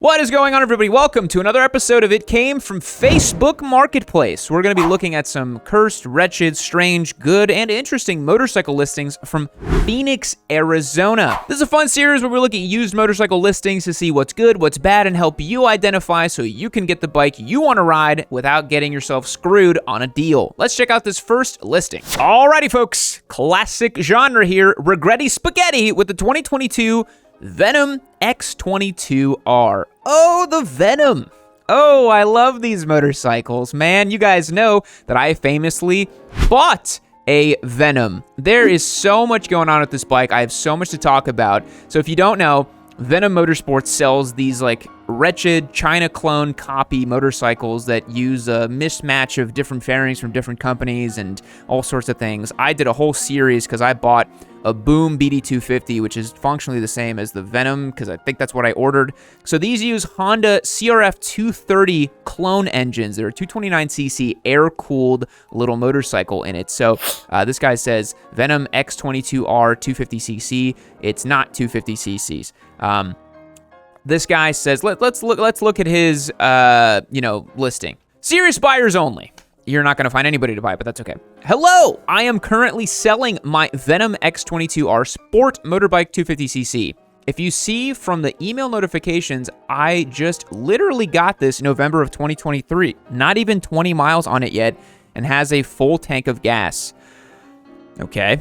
What is going on, everybody? Welcome to another episode of It Came from Facebook Marketplace. We're going to be looking at some cursed, wretched, strange, good, and interesting motorcycle listings from Phoenix, Arizona. This is a fun series where we look at used motorcycle listings to see what's good, what's bad, and help you identify so you can get the bike you want to ride without getting yourself screwed on a deal. Let's check out this first listing. Alrighty, folks. Classic genre here. Regretti Spaghetti with the 2022 Venom X22R. Oh, the Venom. Oh, I love these motorcycles, man. You guys know that I famously bought a Venom. There is so much going on with this bike. I have so much to talk about. So if you don't know, Venom Motorsports sells these like wretched China clone copy motorcycles that use a mismatch of different fairings from different companies and all sorts of things. I did a whole series because I bought a Boom BD250, which is functionally the same as the Venom, because I think that's what I ordered. So these use Honda CRF 230 clone engines. They're a 229cc air-cooled little motorcycle in it. So this guy says Venom X22R 250cc. It's not 250cc's. This guy says let's look at his listing. Serious buyers only. You're not going to find anybody to buy, but that's okay. Hello! I am currently selling my Venom X22R Sport Motorbike 250cc. If you see from the email notifications, I just literally got this in November of 2023. Not even 20 miles on it yet, and has a full tank of gas. Okay.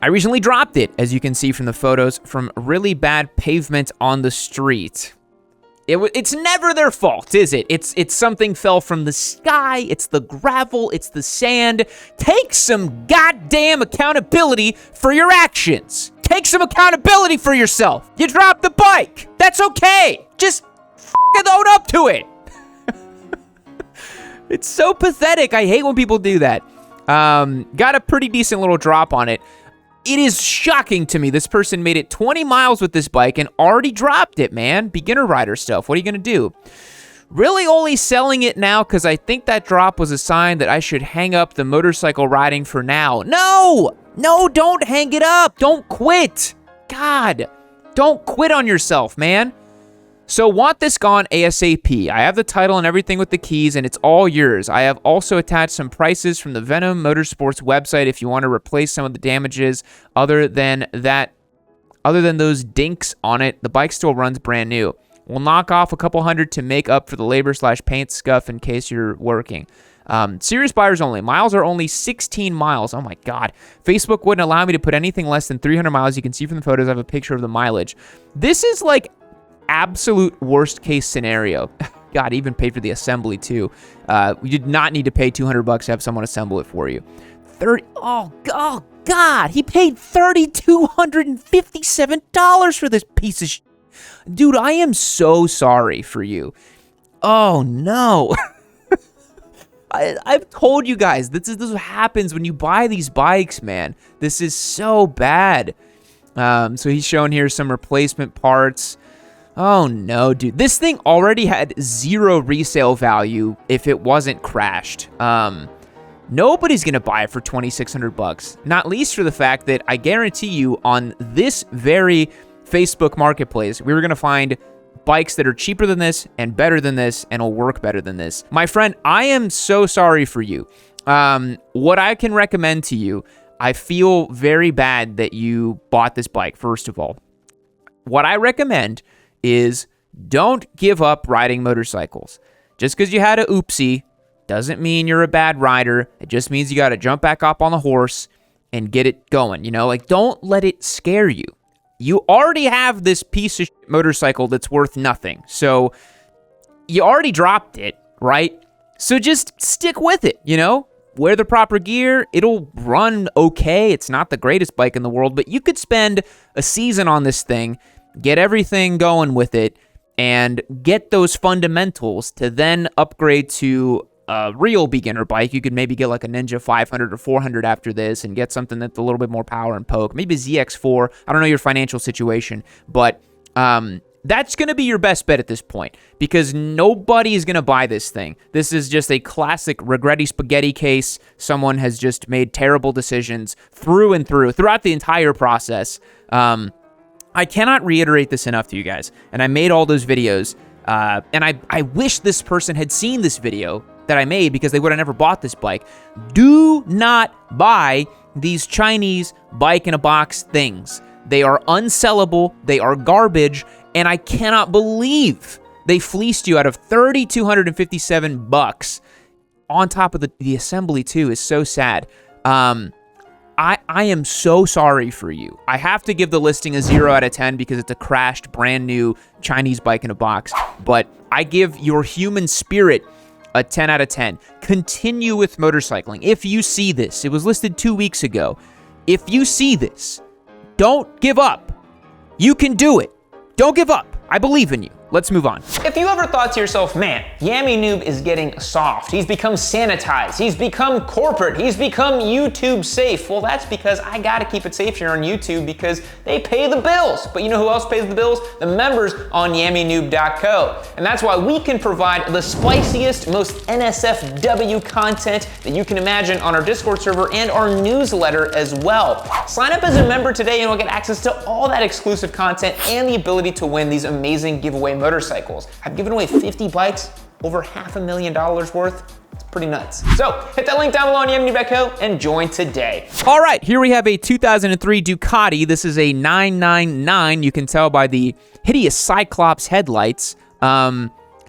I recently dropped it, as you can see from the photos, from really bad pavement on the street. It's never their fault, is it? It's something fell from the sky, it's the gravel, it's the sand. Take some goddamn accountability for your actions. Take some accountability for yourself. You dropped the bike. That's okay. Just f***ing own up to it. It's so pathetic. I hate when people do that. Got a pretty decent little drop on it. It is shocking to me. This person made it 20 miles with this bike and already dropped it, man. Beginner rider stuff. What are you going to do? Really only selling it now because I think that drop was a sign that I should hang up the motorcycle riding for now. No! No, don't hang it up. Don't quit. God, don't quit on yourself, man. So want this gone ASAP. I have the title and everything with the keys, and it's all yours. I have also attached some prices from the Venom Motorsports website if you want to replace some of the damages. Other than those dinks on it, the bike still runs brand new. We'll knock off a couple hundred to make up for the labor/paint scuff in case you're working. Serious buyers only. Miles are only 16 miles. Oh my God. Facebook wouldn't allow me to put anything less than 300 miles. You can see from the photos, I have a picture of the mileage. This is like absolute worst case scenario. God, even paid for the assembly too. You did not need to pay $200 to have someone assemble it for you. Oh God, he paid $3,257 for this piece of dude, I am so sorry for you. Oh no. I've told you guys, this is what happens when you buy these bikes, man. This is so bad. So he's showing here some replacement parts. Oh no, dude. This thing already had zero resale value if it wasn't crashed. Nobody's gonna buy it for $2,600. Not least for the fact that I guarantee you on this very Facebook Marketplace, we were gonna find bikes that are cheaper than this and better than this and will work better than this. My friend, I am so sorry for you. What I can recommend to you, I feel very bad that you bought this bike, first of all. What I recommend is don't give up riding motorcycles. Just because you had a oopsie doesn't mean you're a bad rider. It just means you got to jump back up on the horse and get it going. You know, like don't let it scare you. You already have this piece of motorcycle that's worth nothing. So you already dropped it, right? So just stick with it, you know? Wear the proper gear. It'll run okay. It's not the greatest bike in the world, but you could spend a season on this thing, get everything going with it, and get those fundamentals to then upgrade to a real beginner bike. You could maybe get like a Ninja 500 or 400 after this and get something that's a little bit more power and poke. Maybe a ZX4. I don't know your financial situation, but that's going to be your best bet at this point because nobody is going to buy this thing. This is just a classic Regretti Spaghetti case. Someone has just made terrible decisions through and through, throughout the entire process. I cannot reiterate this enough to you guys, and I made all those videos, and I wish this person had seen this video that I made because they would have never bought this bike. Do not buy these Chinese bike-in-a-box things. They are unsellable, they are garbage, and I cannot believe they fleeced you out of $3,257 on top of the assembly too. Is so sad. I am so sorry for you. I have to give the listing a 0 out of 10 because it's a crashed, brand new Chinese bike in a box. But I give your human spirit a 10 out of 10. Continue with motorcycling. If you see this, it was listed 2 weeks ago. If you see this, don't give up. You can do it. Don't give up. I believe in you. Let's move on. If you ever thought to yourself, man, Yami Noob is getting soft, he's become sanitized, he's become corporate, he's become YouTube safe. Well, that's because I gotta keep it safe here on YouTube because they pay the bills. But you know who else pays the bills? The members on YamiNoob.co. And that's why we can provide the spiciest, most NSFW content that you can imagine on our Discord server and our newsletter as well. Sign up as a member today and you'll get access to all that exclusive content and the ability to win these amazing giveaway motorcycles. I've given away 50 bikes, over $500,000 worth. It's pretty nuts. So hit that link down below on YamiNoob.co and join today. All right, here we have a 2003 Ducati. This is a 999. You can tell by the hideous Cyclops headlights.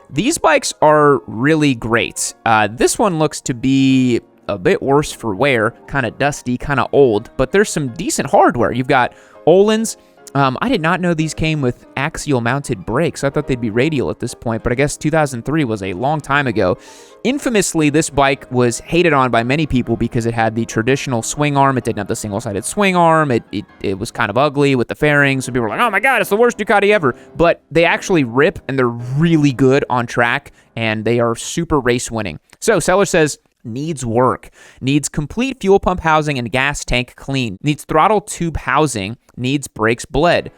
These bikes are really great. This one looks to be a bit worse for wear, kind of dusty, kind of old, but there's some decent hardware. You've got Öhlins. I did not know these came with axial mounted brakes. I thought they'd be radial at this point, but I guess 2003 was a long time ago. Infamously, this bike was hated on by many people because it had the traditional swing arm. It didn't have the single-sided swing arm. It was kind of ugly with the fairings. So people were like, oh my God, it's the worst Ducati ever. But they actually rip, and they're really good on track, and they are super race winning. So seller says, needs work, needs complete fuel pump housing and gas tank clean, needs throttle tube housing, needs brakes bled.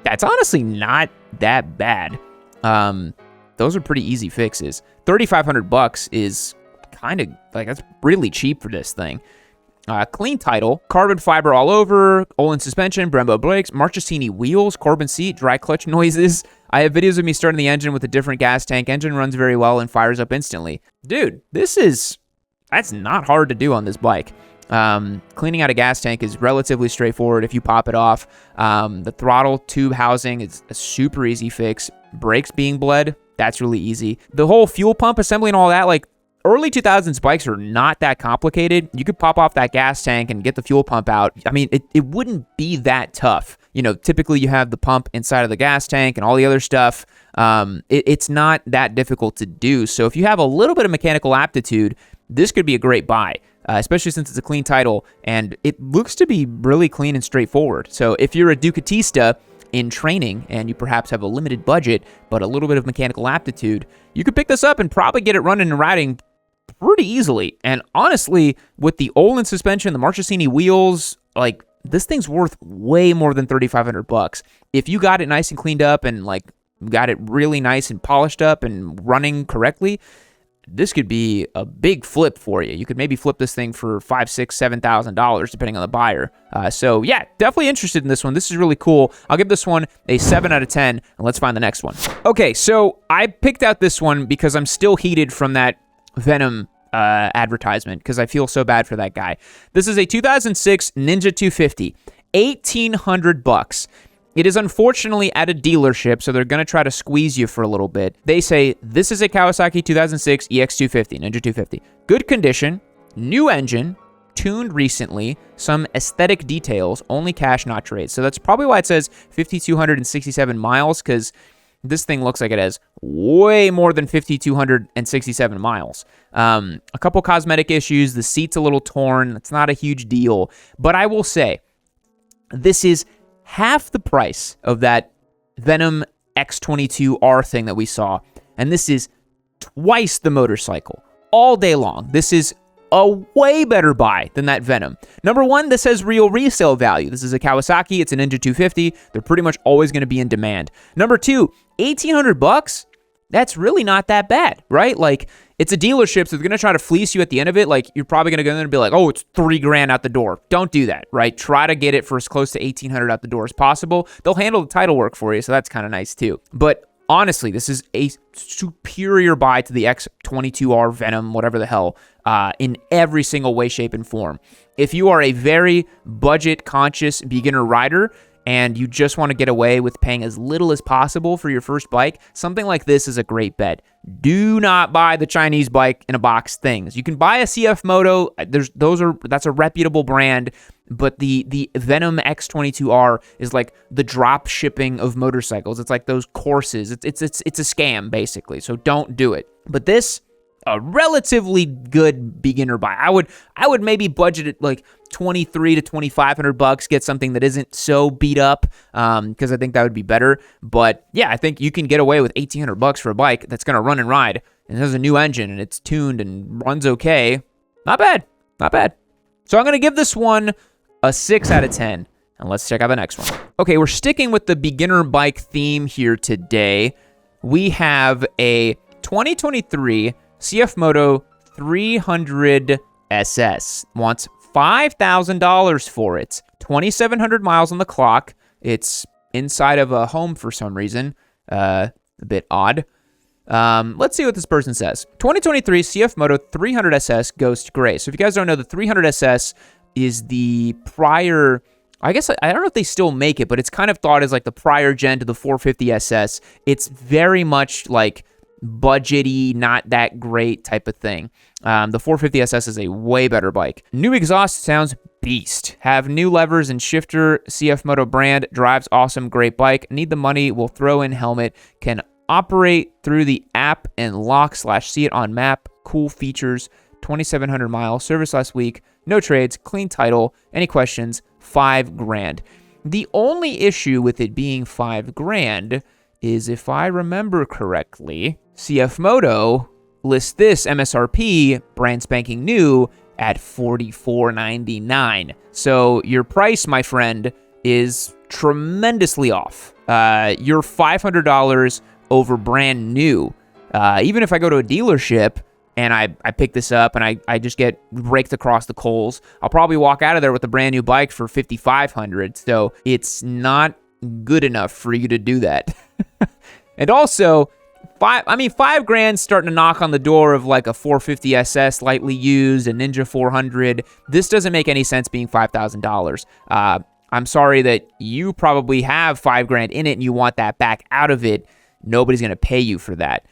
That's honestly not that bad. Those are pretty easy fixes. $3,500 is kind of like, that's really cheap for this thing. Clean title, carbon fiber all over, Öhlins suspension, Brembo brakes, Marchesini wheels, Corbin seat, dry clutch noises. I have videos of me starting the engine with a different gas tank. Engine runs very well and fires up instantly. Dude, that's not hard to do on this bike. Cleaning out a gas tank is relatively straightforward if you pop it off. The throttle tube housing is a super easy fix. Brakes being bled, that's really easy. The whole fuel pump assembly and all that, like, early 2000s bikes are not that complicated. You could pop off that gas tank and get the fuel pump out. I mean, it wouldn't be that tough. You know, typically you have the pump inside of the gas tank and all the other stuff. It's not that difficult to do. So if you have a little bit of mechanical aptitude, this could be a great buy, especially since it's a clean title and it looks to be really clean and straightforward. So if you're a Ducatista in training and you perhaps have a limited budget but a little bit of mechanical aptitude, you could pick this up and probably get it running and riding pretty easily. And honestly, with the Öhlins suspension, the Marchesini wheels, like, this thing's worth way more than $3,500. If you got it nice and cleaned up and like got it really nice and polished up and running correctly, this could be a big flip for you. You could maybe flip this thing for $5,000, $6,000, $7,000 depending on the buyer. So yeah, definitely interested in this one. This is really cool. I'll give this one a 7 out of 10, and let's find the next one. Okay, so I picked out this one because I'm still heated from that Venom advertisement because I feel so bad for that guy. This is a 2006 Ninja 250, $1,800. It is unfortunately at a dealership, so they're going to try to squeeze you for a little bit. They say, this is a Kawasaki 2006 EX250, Ninja 250. Good condition, new engine, tuned recently, some aesthetic details, only cash, not trade. So that's probably why it says 5,267 miles, because this thing looks like it has way more than 5,267 miles. A couple cosmetic issues. The seat's a little torn. It's not a huge deal. But I will say, this is half the price of that Venom X22R thing that we saw. And this is twice the motorcycle all day long. This is a way better buy than that Venom. Number one, this has real resale value. This is a Kawasaki. It's a Ninja 250. They're pretty much always going to be in demand. Number two, $1,800. that's really not that bad, right? Like, it's a dealership, so they're going to try to fleece you at the end of it. Like, you're probably going to go in there and be like, oh, it's $3,000 out the door. Don't do that, right? Try to get it for as close to $1,800 out the door as possible. They'll handle the title work for you, so that's kind of nice too. But honestly, this is a superior buy to the X22R Venom, whatever the hell, in every single way, shape, and form. If you are a very budget-conscious beginner rider, and you just want to get away with paying as little as possible for your first bike, something like this is a great bet. Do not buy the Chinese bike in a box things. You can buy a CF Moto. That's a reputable brand, but the Venom X22R is like the drop shipping of motorcycles. It's like those courses. It's a scam basically. So don't do it. But this, a relatively good beginner buy. I would maybe budget it like $2,300 to $2,500, get something that isn't so beat up, because I think that would be better. But yeah, I think you can get away with $1,800 for a bike that's gonna run and ride, and has a new engine, and it's tuned and runs okay. Not bad, not bad. So I'm gonna give this one a 6 out of 10, and let's check out the next one. Okay, we're sticking with the beginner bike theme here today. We have a 2023 CF Moto 300 SS. Wants $5,000 for it. 2,700 miles on the clock. It's inside of a home for some reason. A bit odd. Let's see what this person says. 2023 CF Moto 300 SS Ghost Gray. So if you guys don't know, the 300 SS is the prior... I guess, I don't know if they still make it, but it's kind of thought as like the prior gen to the 450 SS. It's very much like budgety, not that great type of thing. The 450 SS is a way better bike. New exhaust sounds beast. Have new levers and shifter. CF Moto brand. Drives awesome. Great bike. Need the money. Will throw in helmet. Can operate through the app and lock/see it on map. Cool features. 2,700 miles. Service last week. No trades. Clean title. Any questions? $5,000. The only issue with it being $5,000 is, if I remember correctly, CF Moto lists this MSRP, brand spanking new, at $44.99. So your price, my friend, is tremendously off. You're $500 over brand new. Even if I go to a dealership and I pick this up and I just get raked across the coals, I'll probably walk out of there with a brand new bike for $5,500. So it's not good enough for you to do that. And also, $5,000 starting to knock on the door of like a 450 SS lightly used, a Ninja 400. This doesn't make any sense being $5,000. I'm sorry that you probably have $5,000 in it and you want that back out of it. Nobody's going to pay you for that.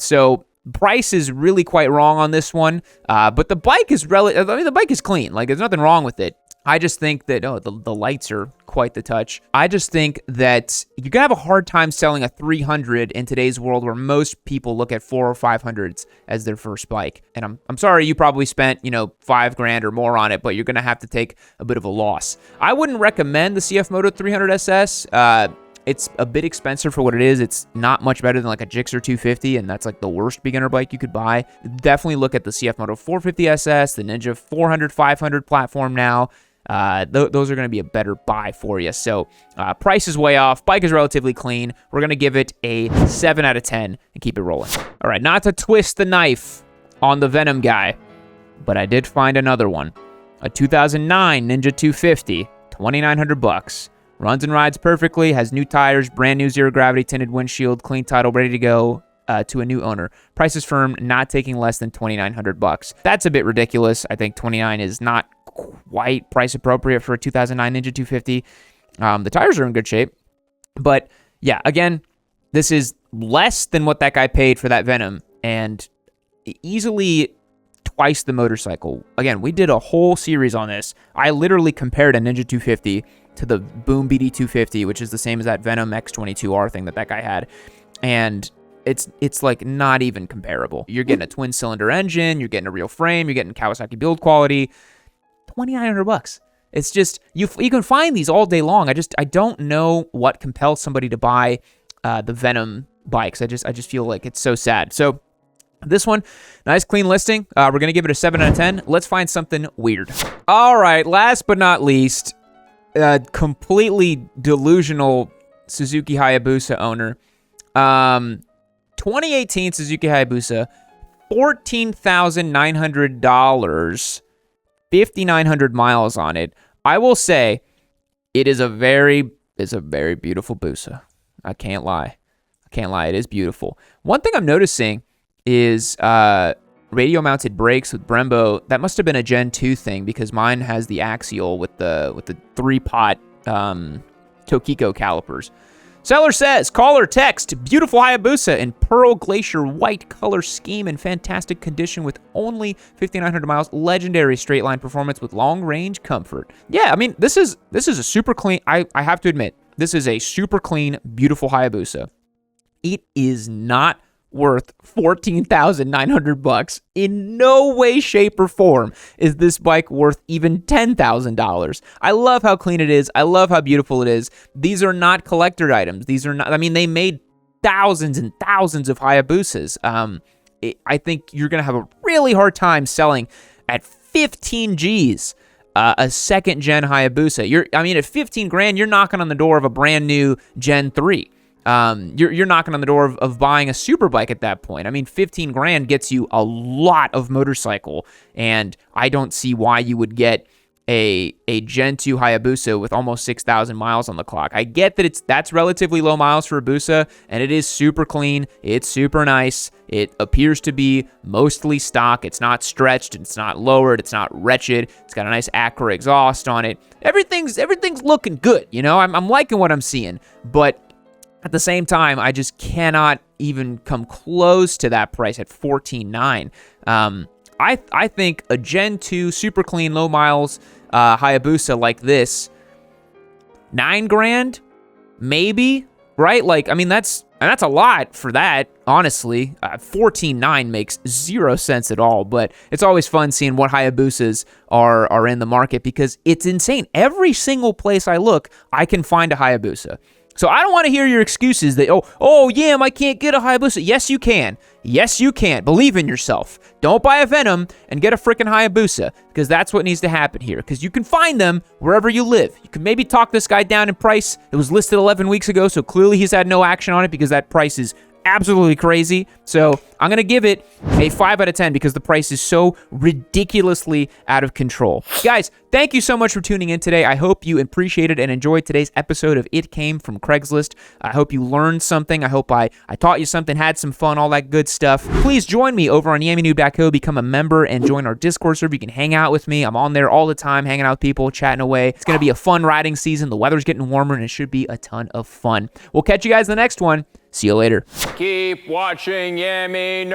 So price is really quite wrong on this one. But the bike is the bike is clean. Like, there's nothing wrong with it. I just think that, the lights are quite the touch. I just think that you're going to have a hard time selling a 300 in today's world where most people look at 400 or 500s as their first bike. And I'm sorry you probably spent, $5,000 or more on it, but you're going to have to take a bit of a loss. I wouldn't recommend the CF Moto 300 SS. It's a bit expensive for what it is. It's not much better than like a Gixxer 250, and that's like the worst beginner bike you could buy. Definitely look at the CF Moto 450 SS, the Ninja 400, 500 platform now. Those are going to be a better buy for you. So price is way off. Bike is relatively clean. We're going to give it a 7 out of 10 and keep it rolling. All right, not to twist the knife on the Venom guy, but I did find another one. A 2009 Ninja 250, $2,900. Runs and rides perfectly, has new tires, brand new zero gravity tinted windshield, clean title, ready to go to a new owner. Price is firm, not taking less than $2,900. That's a bit ridiculous. I think $29 is not quite price appropriate for a 2009 Ninja 250. The tires are in good shape. But yeah, again, this is less than what that guy paid for that Venom, and easily twice the motorcycle. Again, we did a whole series on this. I literally compared a Ninja 250 to the Boom BD 250, which is the same as that Venom X22R thing that guy had. And it's like not even comparable. You're getting a twin cylinder engine, you're getting a real frame, you're getting Kawasaki build quality. $2,900. It's just, you can find these all day long. I don't know what compels somebody to buy the Venom bikes. I just feel like it's so sad. So this one, nice clean listing. We're going to give it a 7 out of 10. Let's find something weird. All right, last but not least, completely delusional Suzuki Hayabusa owner. 2018 Suzuki Hayabusa, $14,900, 5,900 miles on it. I will say it is a very beautiful Busa. I can't lie. It is beautiful. One thing I'm noticing is radio-mounted brakes with Brembo. That must have been a Gen 2 thing because mine has the axial with the 3-pot Tokiko calipers. Seller says, call or text, beautiful Hayabusa in pearl glacier white color scheme in fantastic condition with only 5,900 miles, legendary straight line performance with long range comfort. Yeah, I mean, this is a super clean, I have to admit, this is a super clean, beautiful Hayabusa. It is not worth $14,900. In no way, shape, or form is this bike worth even $10,000. I love how clean it is. I love how beautiful it is. These are not collector items. These are not, I mean, they made thousands and thousands of Hayabusas. I think you're going to have a really hard time selling at 15 G's a second gen Hayabusa. At 15 grand, you're knocking on the door of a brand new Gen 3. You're knocking on the door of buying a super bike at that point. I mean, 15 grand gets you a lot of motorcycle, and I don't see why you would get a Gen 2 Hayabusa with almost 6,000 miles on the clock. I get that that's relatively low miles for a Busa, and it is super clean. It's super nice. It appears to be mostly stock. It's not stretched. It's not lowered. It's not wretched. It's got a nice Acura exhaust on it. Everything's looking good. You know, I'm liking what I'm seeing, but at the same time, I just cannot even come close to that price at $14,900. I think a Gen 2 super clean, low miles Hayabusa like this, $9 grand, maybe, right? Like, I mean, that's a lot for that, honestly. $14,900 makes zero sense at all, but it's always fun seeing what Hayabusas are in the market because it's insane. Every single place I look, I can find a Hayabusa. So I don't want to hear your excuses that, oh, yeah, I can't get a Hayabusa. Yes, you can. Yes, you can. Believe in yourself. Don't buy a Venom and get a freaking Hayabusa because that's what needs to happen here because you can find them wherever you live. You can maybe talk this guy down in price. It was listed 11 weeks ago, so clearly he's had no action on it because that price is absolutely crazy. So I'm going to give it a 5 out of 10 because the price is so ridiculously out of control. Guys, thank you so much for tuning in today. I hope you appreciated and enjoyed today's episode of It Came from Craigslist. I hope you learned something. I hope I taught you something, had some fun, all that good stuff. Please join me over on YamiNoob.co, become a member, and join our Discord server. You can hang out with me. I'm on there all the time, hanging out with people, chatting away. It's going to be a fun riding season. The weather's getting warmer, and it should be a ton of fun. We'll catch you guys in the next one. See you later. Keep watching YamiNoob.